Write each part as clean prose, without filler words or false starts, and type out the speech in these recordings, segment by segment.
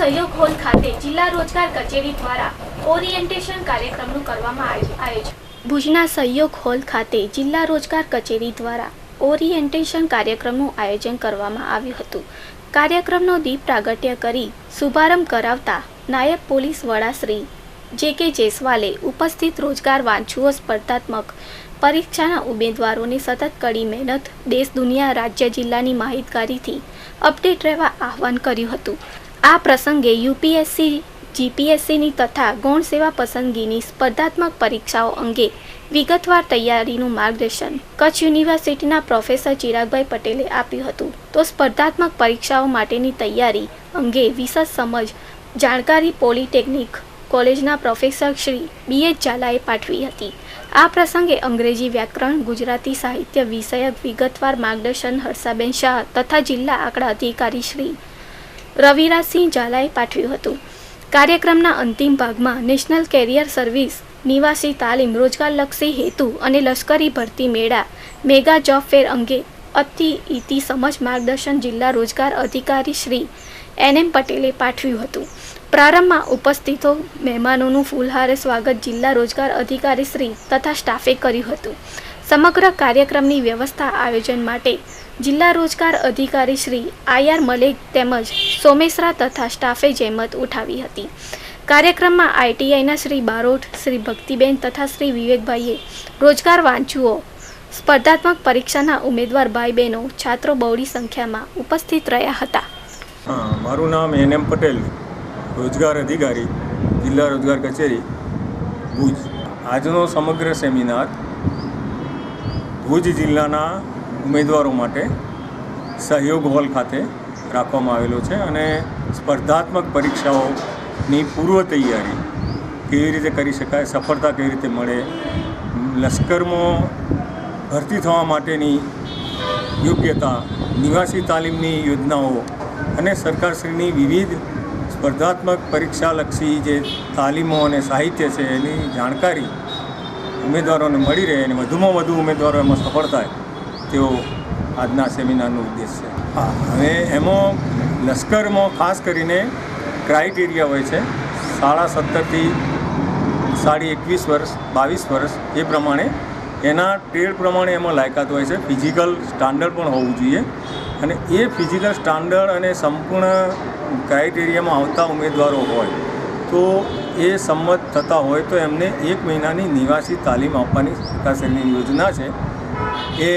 સહયોગ હોલ ખાતે જિલ્લા રોજગાર કચેરી દ્વારા ઓરિએન્ટેશન કાર્યક્રમનું કરવામાં આયોજન. ભુજના સહયોગ હોલ ખાતે જિલ્લા રોજગાર કચેરી દ્વારા ઓરિએન્ટેશન કાર્યક્રમનું આયોજન કરવામાં આવ્યું હતું. કાર્યક્રમનો દીપ પ્રાગટ્ય કરી શુભારંભ કરાવતા નાયબ પોલીસ વડા શ્રી જે.કે. જયસ્વાલે ઉપસ્થિત રોજગાર વાંચુઓ સ્પર્ધાત્મક પરીક્ષાના ઉમેદવારોને સતત કડી મહેનત, દેશ દુનિયા, રાજ્ય જિલ્લાની માહિતગારીથી અપડેટ રહેવા આહવાન કર્યું હતું. આ પ્રસંગે યુપીએસસી, જીપીએસસીની તથા ગૌણ સેવા પસંદગીની સ્પર્ધાત્મક પરીક્ષાઓ અંગે વિગતવાર તૈયારીનું માર્ગદર્શન કચ્છ યુનિવર્સિટીના પ્રોફેસર ચિરાગભાઈ પટેલે આપ્યું હતું. તો સ્પર્ધાત્મક પરીક્ષાઓ માટેની તૈયારી અંગે વિશદ સમજ જાણકારી પોલિટેકનિક કોલેજના પ્રોફેસર શ્રી બી.એચ. ઝાલાએ પાઠવી હતી. આ પ્રસંગે અંગ્રેજી વ્યાકરણ, ગુજરાતી સાહિત્ય વિષયક વિગતવાર માર્ગદર્શન હર્ષાબેન શાહ તથા જિલ્લા આંકડા અધિકારી શ્રી રવિરાજસિંહ ઝાલાએ પાઠવ્યું હતું. કાર્યક્રમના અંતિમ ભાગમાં નેશનલ કેરિયર સર્વિસ, નિવાસી તાલીમ, રોજગારલક્ષી હેતુ અને લશ્કરી ભરતી મેળા, મેગા જોબ ફેર અંગે ઇતિ સમજ માર્ગદર્શન જિલ્લા રોજગાર અધિકારી શ્રી એન.એમ. પટેલે પાઠવ્યું હતું. પ્રારંભમાં ઉપસ્થિતો મહેમાનોનું ફૂલહારે સ્વાગત જિલ્લા રોજગાર અધિકારી શ્રી તથા સ્ટાફે કર્યું હતું. સમગ્ર કાર્યક્રમની વ્યવસ્થા આયોજન માટે જિલ્લા રોજગાર અધિકારી શ્રી આર મલેક તેમજ સોમેશ્વરા તથા સ્ટાફે જહેમત ઉઠાવી હતી. કાર્યક્રમમાં આઈટીઆઈના શ્રી બારોટ, શ્રી ભક્તિબેન તથા શ્રી વિવેકભાઈએ રોજગાર વાંચુઓ સ્પર્ધાત્મક પરીક્ષાના ઉમેદવાર ભાઈ બહેનો છાત્રો બહોળી સંખ્યામાં ઉપસ્થિત રહ્યા હતા. મારું નામ એન.એમ. પટેલ, રોજગાર અધિકારી, જિલ્લા રોજગાર કચેરી, ભુજ. આજનો સમગ્ર સેમિનાર ભુજ જિલ્લાના ઉમેદવારો માટે સહયોગ હોલ ખાતે રાખવામાં આવેલો છે અને સ્પર્ધાત્મક પરીક્ષાઓની પૂર્વ તૈયારી કેવી રીતે કરી શકાય, સફળતા કેવી રીતે મળે, લશ્કરમાં ભરતી થવા માટેની યોગ્યતા, નિવાસી તાલીમની યોજનાઓ અને સરકારશ્રીની વિવિધ સ્પર્ધાત્મક પરીક્ષાલક્ષી જે તાલીમો અને સાહિત્ય છે એની જાણકારી ઉમેદવારોને મળી રહે અને વધુમાં વધુ ઉમેદવારો એમાં સફળ થાય તેવો આજના સેમિનારનો ઉદ્દેશ છે. હવે એમાં લશ્કરમાં ખાસ કરીને ક્રાઇટેરિયા હોય છે 17.5 થી 21 વર્ષ, 22 વર્ષ એ પ્રમાણે એના ટ્રેડ પ્રમાણે એમાં લાયકાત હોય છે. ફિઝિકલ સ્ટાન્ડર્ડ પણ હોવું જોઈએ અને એ ફિઝિકલ સ્ટાન્ડર્ડ અને સંપૂર્ણ ક્રાઇટેરિયામાં આવતા ઉમેદવારો હોય તો એ સંમત થતા હોય તો એમને 1 મહિનાની નિવાસી તાલીમ આપવાની સરકારશ્રીની યોજના છે. એ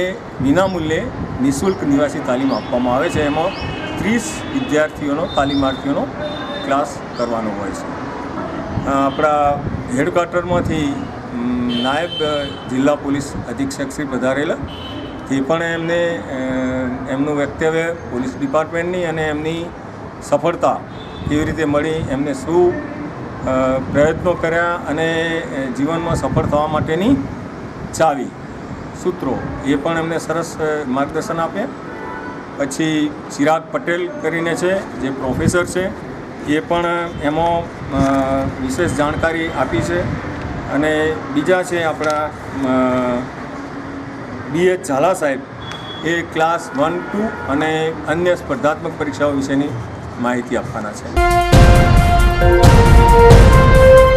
વિનામૂલ્યે નિઃશુલ્ક નિવાસી તાલીમ આપવામાં આવે છે. એમાં 30 વિદ્યાર્થીઓનો, તાલીમાર્થીઓનો ક્લાસ કરવાનો હોય છે. આપણા હેડક્વાર્ટરમાંથી નાયબ જિલ્લા પોલીસ અધિક્ષક શ્રી પધારેલા, તે પણ એમને એમનું વક્તવ્ય પોલીસ ડિપાર્ટમેન્ટની અને એમની સફળતા કેવી રીતે મળી, એમને શું પ્રયત્નો કર્યા અને જીવનમાં સફળ થવા માટેની ચાવી, સૂત્રો, એ પણ એમને સરસ માર્ગદર્શન આપે. પછી ચિરાગ પટેલ કરીને છે જે પ્રોફેસર છે, એ પણ એમાં વિશેષ જાણકારી આપી છે. અને બીજા છે આપણા બી.એચ. ઝાલા સાહેબ, એ ક્લાસ 1, 2 અને અન્ય સ્પર્ધાત્મક પરીક્ષાઓ વિશેની માહિતી આપવાના છે.